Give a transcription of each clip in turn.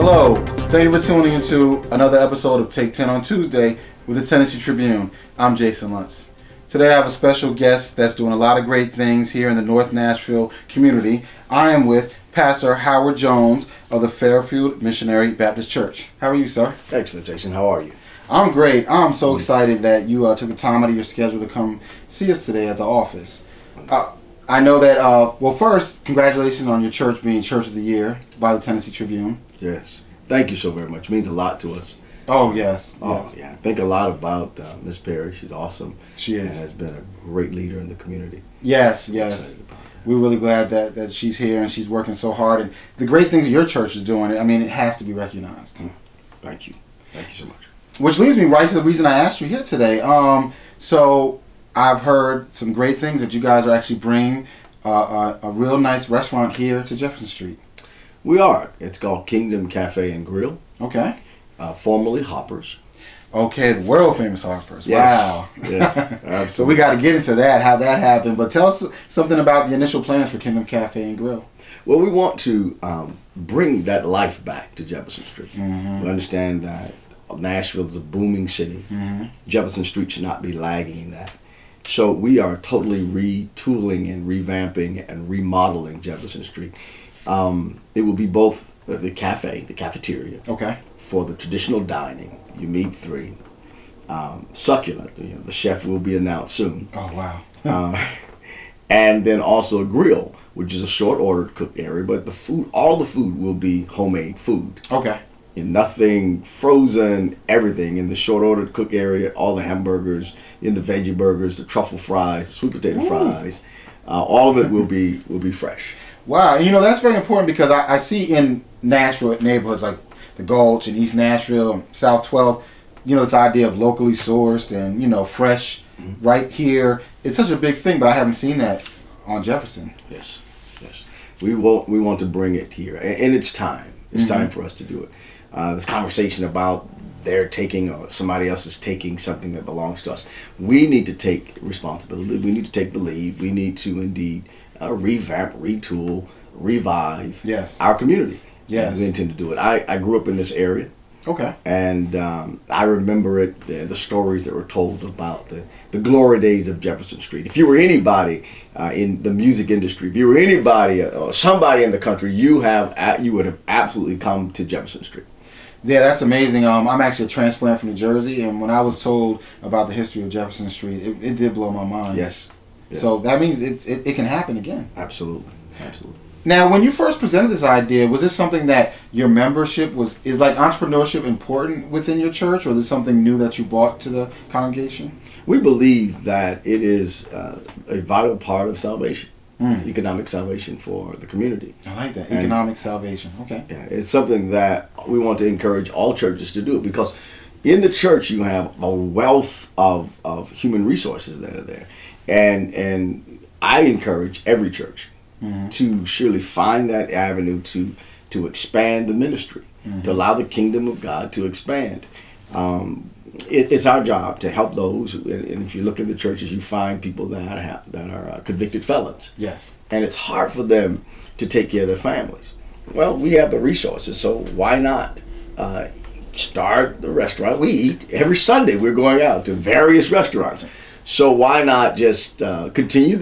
Hello, thank you for tuning into another episode of Take 10 on Tuesday with the Tennessee Tribune. I'm Jason Luntz. Today I have a special guest that's doing a lot of great things here in the North Nashville community. I am with Pastor Howard Jones of the Fairfield Missionary Baptist Church. How are you, sir? Excellent, Jason. How are you? I'm great. I'm so excited that you took the time out of your schedule to come see us today at the office. I know that, well, first, congratulations on your church being Church of the Year by the Tennessee Tribune. Yes. Thank you so very much. It means a lot to us. Oh, yes. Yeah. I think a lot about Miss Perry. She's awesome. She is. And has been a great leader in the community. Yes. We're really glad that she's here and she's working so hard. And the great things that your church is doing, I mean, it has to be recognized. Thank you. Thank you so much. Which leads me right to the reason I asked you here today. So I've heard some great things that you guys are actually bringing a real nice restaurant here to Jefferson Street. We are. It's called Kingdom Cafe and Grill. Okay. Formerly Hoppers. Okay, the world famous Hoppers. Yes. Wow. Yes, absolutely. So we got to get into that, how that happened. But tell us something about the initial plans for Kingdom Cafe and Grill. Well, we want to bring that life back to Jefferson Street. Mm-hmm. We understand that Nashville is a booming city. Mm-hmm. Jefferson Street should not be lagging in that. So we are totally retooling and revamping and remodeling Jefferson Street. It will be both the cafe, the cafeteria, okay, for the traditional dining. You meet three. Succulent. The chef will be announced soon. Oh, wow. And then also a grill, which is a short ordered cooked area, but the food, all the food will be homemade food. Okay. And nothing frozen, everything in the short ordered cook area, all the hamburgers, in the veggie burgers, the truffle fries, the sweet potato fries, all of it will be fresh. Wow, and that's very important because I see in Nashville neighborhoods like the Gulch and East Nashville and South 12th, this idea of locally sourced and, fresh right here. It's such a big thing, but I haven't seen that on Jefferson. Yes. We want to bring it here, and it's time. It's time for us to do it. This conversation about they're taking or somebody else is taking something that belongs to us. We need to take responsibility. We need to take the lead. We need to indeed revamp, retool, revive our community. Yes. And we intend to do it. I grew up in this area. Okay. And I remember the stories that were told about the glory days of Jefferson Street. If you were anybody in the music industry, if you were anybody or somebody in the country, you would have absolutely come to Jefferson Street. Yeah, that's amazing. I'm actually a transplant from New Jersey, and when I was told about the history of Jefferson Street, it did blow my mind. Yes. So that means it can happen again. Absolutely. Now, when you first presented this idea, was this something that your membership is like entrepreneurship important within your church, or is this something new that you brought to the congregation? We believe that it is a vital part of salvation. It's economic salvation for the community. I like that. Economic salvation. Okay. Yeah, it's something that we want to encourage all churches to do, because in the church you have a wealth of human resources that are there. And I encourage every church to surely find that avenue to expand the ministry, to allow the kingdom of God to expand. It's our job to help those, and if you look in the churches, you find people that are convicted felons. Yes. And it's hard for them to take care of their families. Well, we have the resources, so why not start the restaurant? We eat every Sunday. We're going out to various restaurants. So why not just continue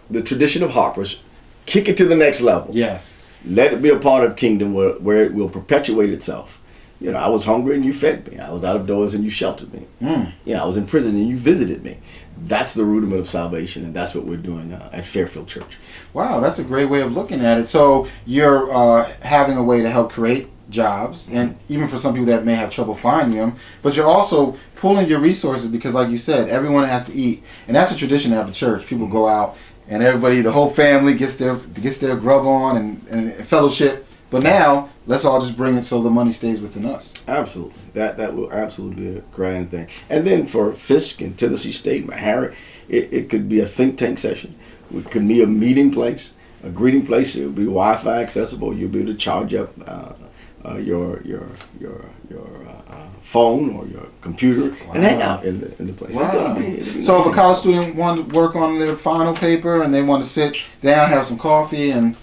the tradition of Hoppers, kick it to the next level? Yes. Let it be a part of kingdom where it will perpetuate itself. I was hungry and you fed me. I was out of doors and you sheltered me. I was in prison and you visited me. That's the rudiment of salvation, and that's what we're doing at Fairfield Church. Wow, that's a great way of looking at it. So you're having a way to help create jobs, and even for some people that may have trouble finding them, but you're also pulling your resources because, like you said, everyone has to eat, and that's a tradition at the church. People go out and everybody, the whole family gets their grub on and fellowship. But now, let's all just bring it so the money stays within us. Absolutely. That will absolutely be a grand thing. And then for Fisk and Tennessee State, Harry, it could be a think tank session. It could be a meeting place, a greeting place. It will be Wi-Fi accessible. You'll be able to charge up your phone or your computer and hang out in the place. Wow. It's gonna be so if a college student wanted to work on their final paper and they want to sit down, have some coffee, and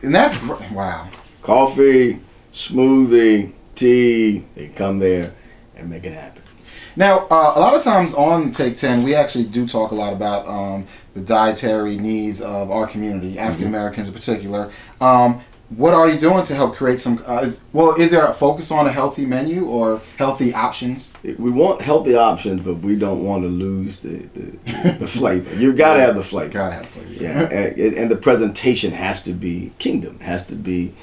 that's wow. Coffee, smoothie, tea. They come there and make it happen. Now, a lot of times on Take 10, we actually do talk a lot about the dietary needs of our community, African Americans in particular. What are you doing to help create some? Is there a focus on a healthy menu or healthy options? We want healthy options, but we don't want to lose the flavor. You gotta have the flavor. Gotta have flavor. Yeah, and the presentation has to be kingdom. Has to be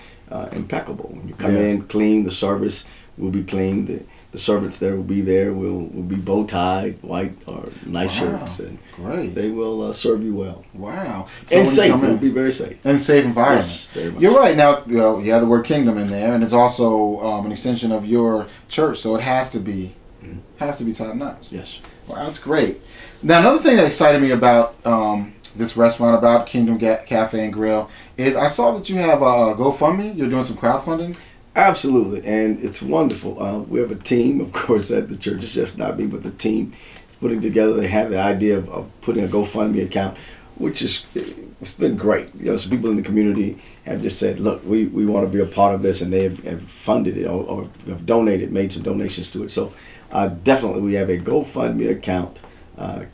impeccable. When you come in clean, the service will be clean. The servants there will be there. Will be bow tied, white or nice shirts, and great. They will serve you well. Wow, so and safe. It will be very safe. And safe environment. Yes, very much. You're right. Now, you have the word kingdom in there, and it's also an extension of your church, so it has to be top notch. Yes. Wow, that's great. Now, another thing that excited me about this restaurant, about Kingdom Cafe and Grill, is I saw that you have a GoFundMe. You're doing some crowdfunding. Absolutely, and it's wonderful. We have a team, of course, at the church. It's just not me, but the team is putting together. They have the idea of putting a GoFundMe account, which it's been great. Some people in the community have just said, look, we want to be a part of this, and they have funded it or have donated, made some donations to it. So definitely we have a GoFundMe account,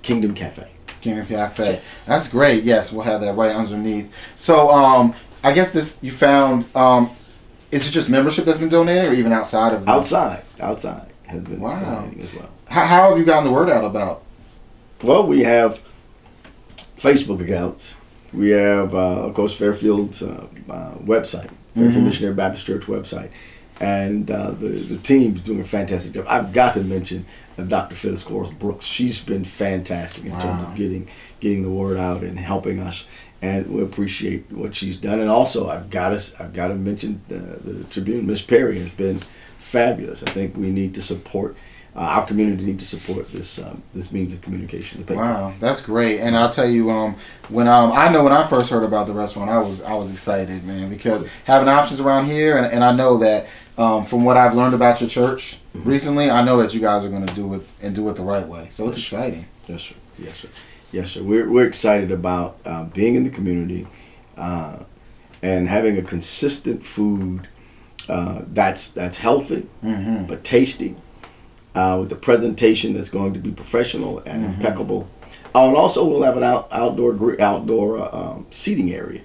Kingdom Cafe. Kingdom Cafe. Yes. That's great. Yes, we'll have that right underneath. So I guess this you found... is it just membership that's been donated, or even outside of Outside has been donating as well. How have you gotten the word out about? Well, we have Facebook accounts. We have, of course, Fairfield's website, Fairfield Missionary Baptist Church website, and the team's doing a fantastic job. I've got to mention Dr. Phyllis Brooks. She's been fantastic in terms of getting the word out and helping us. And we appreciate what she's done. And also, I've got to mention the Tribune. Miss Perry has been fabulous. I think we need to support our community. Need to support this means of communication. Wow, that's great. And I'll tell you, when I first heard about the restaurant, I was excited, man, because having options around here, and I know that from what I've learned about your church recently, I know that you guys are going to do it the right way. So it's exciting. Yes, sir. Yes, sir. Yes, sir. We're excited about being in the community and having a consistent food that's healthy but tasty, with the presentation that's going to be professional and impeccable. And also, we'll have an outdoor seating area.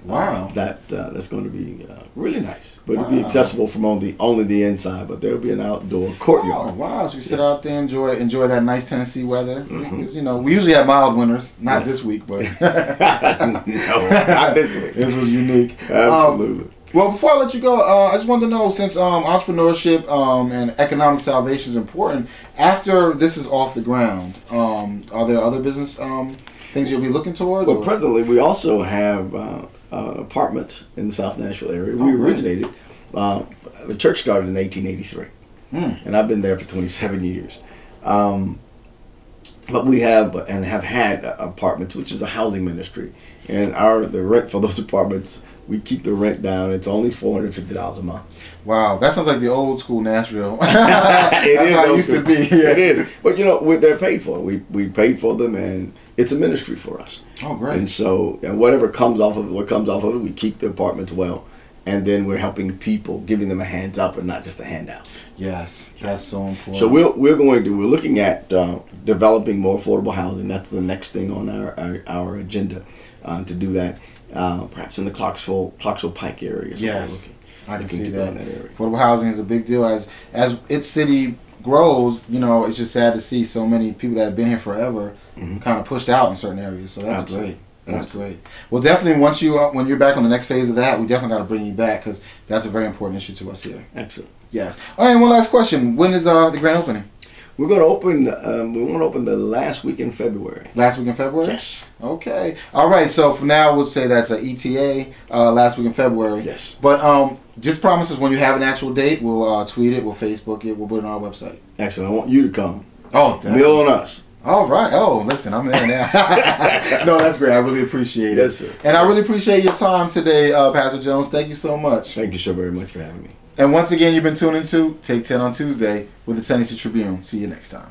Wow, that's going to be really nice, but it'll be accessible from only the inside. But there'll be an outdoor courtyard. Oh, wow! So we sit out there, enjoy that nice Tennessee weather. Because, we usually have mild winters. Not this week, but no, not this week. This was unique. Absolutely. Well, before I let you go, I just wanted to know, since entrepreneurship and economic salvation is important, after this is off the ground, are there other business things you'll be looking towards? Well, presently we also have apartments in the South Nashville area. We originated. The church started in 1883, and I've been there for 27 years. But we have had apartments, which is a housing ministry, and the rent for those apartments, we keep the rent down. It's only $450 a month. Wow, that sounds like the old school Nashville. It is how it used to be. Yeah. It is, but they're paid for. We paid for them, and it's a ministry for us. Oh, great! And so, whatever comes off of it, we keep the apartments well, and then we're helping people, giving them a hands up and not just a handout. Yes, that's so important. So we're looking at developing more affordable housing. That's the next thing on our agenda, to do that. Perhaps in the Clarksville Pike area. Yes, I can see that. Affordable housing is a big deal. As its city grows, it's just sad to see so many people that have been here forever kind of pushed out in certain areas. So that's great. That's great. Well, definitely when you're back on the next phase of that, we definitely got to bring you back, because that's a very important issue to us here. Excellent. Yes. All right, and one last question. When is the grand opening? We're going to open. We want to open the last week in February. Last week in February? Yes. Okay. All right. So for now, we'll say that's an ETA. Last week in February. Yes. But just promise us when you have an actual date, we'll tweet it, we'll Facebook it, we'll put it on our website. Excellent. I want you to come. Oh, definitely. Meal on us. All right. Oh, listen, I'm there now. No, that's great. I really appreciate it. Yes, sir. And I really appreciate your time today, Pastor Jones. Thank you so much. Thank you so very much for having me. And once again, you've been tuning to Take 10 on Tuesday with the Tennessee Tribune. See you next time.